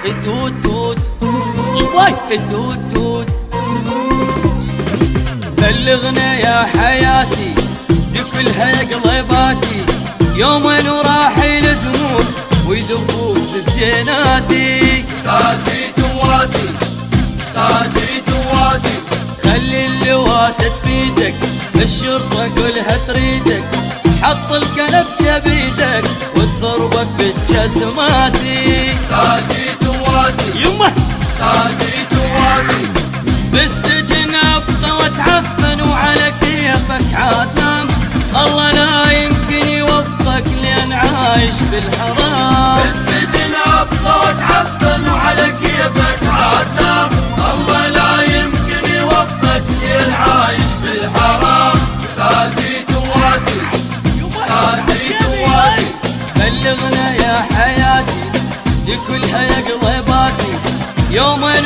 التوت توت واي التوت توت. بلغنا يا حياتي دي كلها قلباتي، يومين وراح يلزمون ويذبون بسجيناتي. تاتي تواتي تاتي تواتي، خلي اللواتة تفيدك، الشرطة كلها تريدك، حط الكلبشة بيدك وتضربك بالجسماتي. تاتي تواتي يمه تاتي تواتي، بالسجن ابقى واتعفن وعلى كيفك عاد نام، الله لا يمكن يوفقك لان عايش بالحرام. بالسجن ابقى واتعفن وعلى كيفك عاد نام، الله لا يمكن يوفقك لان عايش بالحرام. تاتي تواتي تاتي تواتي، بلغنا يا حياتي دي كلها قلباتي، يومين